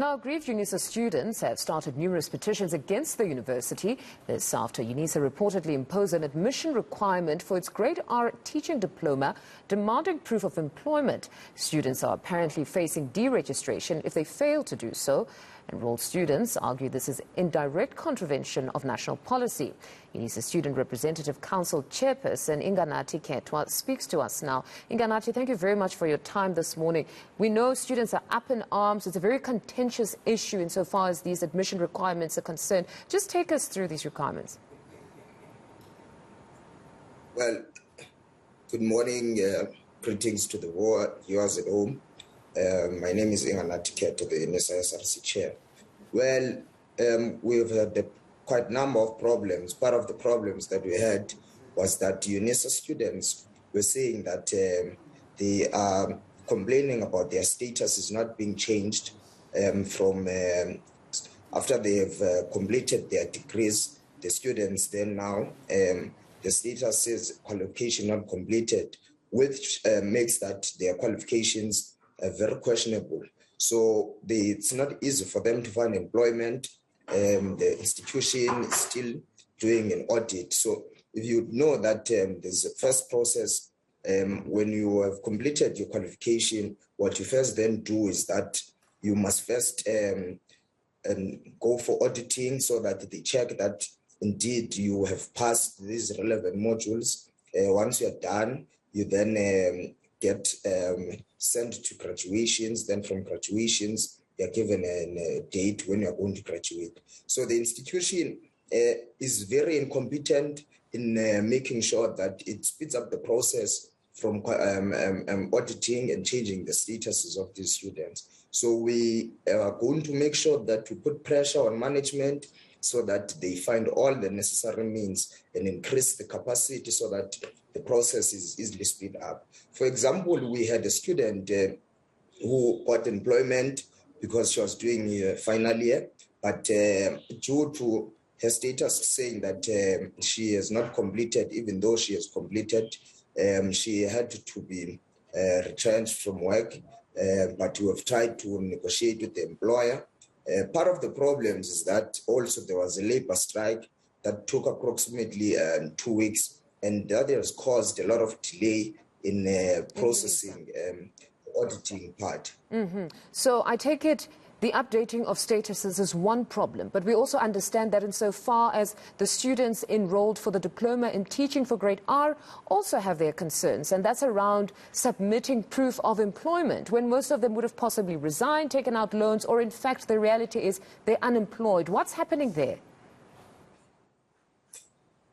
Now, Aggrieved Unisa students have started numerous petitions against the university. This after Unisa reportedly imposed an admission requirement for its Grade R teaching diploma, demanding proof of employment. Students are apparently facing deregistration if they fail to do so. Enrolled students argue this is in direct contravention of national policy. Unisa Student Representative Council Chairperson Inganathi Ketwa speaks to us now. Inganathi, thank you very much for your time this morning. We know students are up in arms. It's a very contentious issue insofar as these admission requirements are concerned. Just take us through these requirements. Well, good morning. Greetings to the viewers at home. My name is Inganathi Ketwa, the Unisa SRC chair. Well, we've had quite a number of problems. Part of the problems that we had was that Unisa students were saying that they are complaining about their status is not being changed from after they've completed their degrees. The students then now, the status says qualification not completed, which makes that their qualifications very questionable. So it's not easy for them to find employment. The institution is still doing an audit. So if you know that there's a first process, when you have completed your qualification, what you first then do is that you must first go for auditing so that they check that indeed you have passed these relevant modules. Once you're done, you then get sent to graduations. Then from graduations, you're given a date when you're going to graduate. So the institution is very incompetent in making sure that it speeds up the process from auditing and changing the statuses of these students. So we are going to make sure that we put pressure on management so that they find all the necessary means and increase the capacity so that the process is easily speed up. For example, we had a student who got employment because she was doing final year, but due to her status saying that she has not completed, even though she has completed, she had to be retrenched from work, but we have tried to negotiate with the employer. Part of the problems is that also there was a labor strike that took approximately 2 weeks, and that has caused a lot of delay in processing auditing part. So I take it the updating of statuses is one problem, but we also understand that insofar as the students enrolled for the diploma in teaching for Grade R also have their concerns, and that's around submitting proof of employment when most of them would have possibly resigned, taken out loans, or in fact the reality is they're unemployed. What's happening there?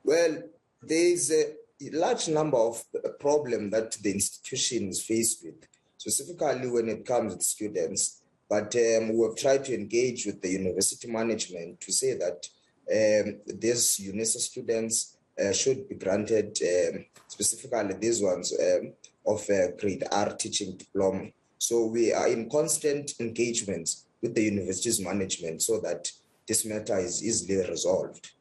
Well, there's a large number of problems that the institution is faced with, specifically when it comes to students. But we have tried to engage with the university management to say that these Unisa students should be granted, specifically these ones, of Grade R teaching diploma. So we are in constant engagement with the university's management so that this matter is easily resolved.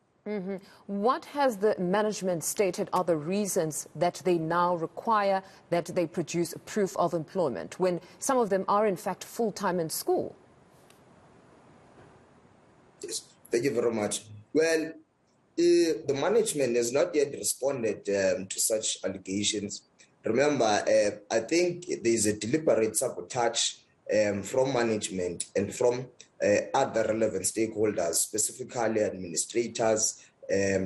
What has the management stated are the reasons that they now require that they produce proof of employment when some of them are in fact full-time in school? Yes, thank you very much. Well, the management has not yet responded to such allegations. Remember, I think there is a deliberate sabotage from management and from other relevant stakeholders, specifically administrators,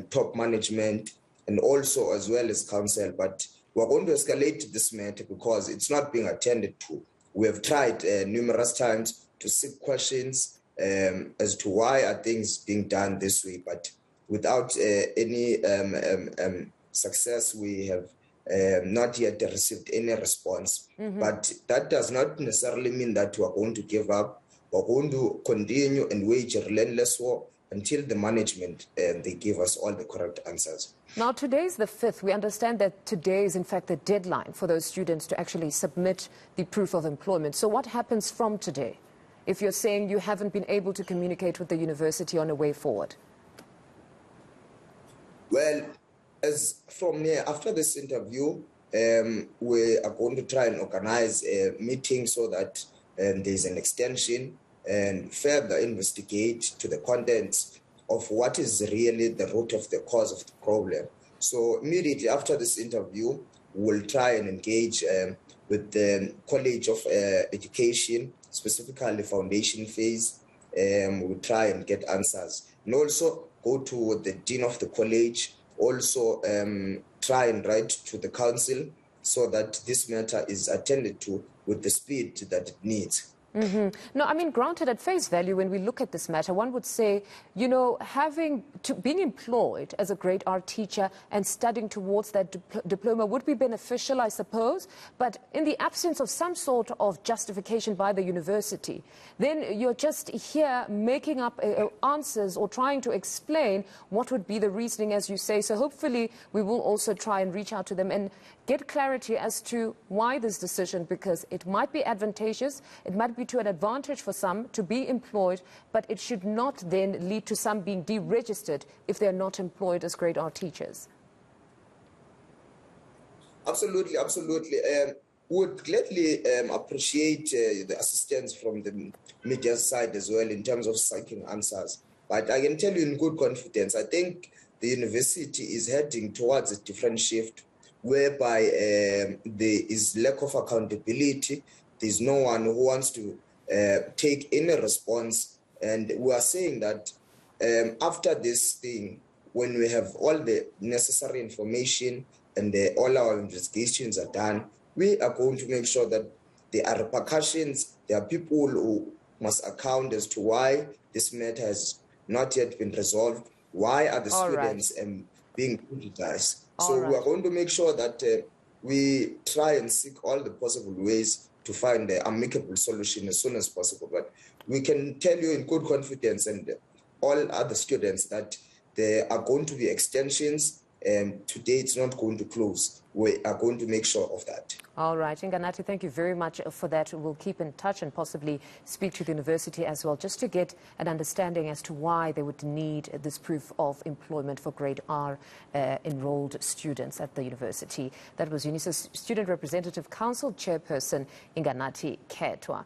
top management, and also as well as council. But we're going to escalate this matter because it's not being attended to. We have tried numerous times to seek questions as to why are things being done this way, but without any success, we have not yet received any response. But that does not necessarily mean that we're going to give up. We're going to continue and wage a relentless war until the management they give us all the correct answers. Now, today is the 5th. We understand that today is, in fact, the deadline for those students to actually submit the proof of employment. So what happens from today if you're saying you haven't been able to communicate with the university on a way forward? Well, as from here, after this interview, we are going to try and organize a meeting so that there's an extension and further investigate to the contents of what is really the root of the cause of the problem. So immediately after this interview, we'll try and engage with the College of Education, specifically foundation phase. We'll try and get answers. And also go to the Dean of the college, also try and write to the council so that this matter is attended to with the speed that it needs. No, I mean, granted, at face value, when we look at this matter, one would say, you know, being employed as a grade R teacher and studying towards that diploma would be beneficial, I suppose. But in the absence of some sort of justification by the university, then you're just here making up answers or trying to explain what would be the reasoning, as you say. So hopefully we will also try and reach out to them and get clarity as to why this decision, because it might be advantageous, it might be to an advantage for some to be employed, but it should not then lead to some being deregistered if they're not employed as grade R teachers. Absolutely, absolutely. Would gladly appreciate the assistance from the media side as well in terms of seeking answers. But I can tell you in good confidence, I think the university is heading towards a different shift whereby there is lack of accountability. There's no one who wants to take any response. And we are saying that after this thing, when we have all the necessary information and all our investigations are done, we are going to make sure that there are repercussions. There are people who must account as to why this matter has not yet been resolved. Why are the students being criticized? So we are going to make sure that we try and seek all the possible ways to find an amicable solution as soon as possible. But we can tell you in good confidence and all other students that there are going to be extensions, and today it's not going to close. We are going to make sure of that. All right, Inganathi, thank you very much for that. We'll keep in touch and possibly speak to the university as well, just to get an understanding as to why they would need this proof of employment for grade R enrolled students at the university. That was Unisa's Student Representative Council Chairperson, Inganathi Ketwa.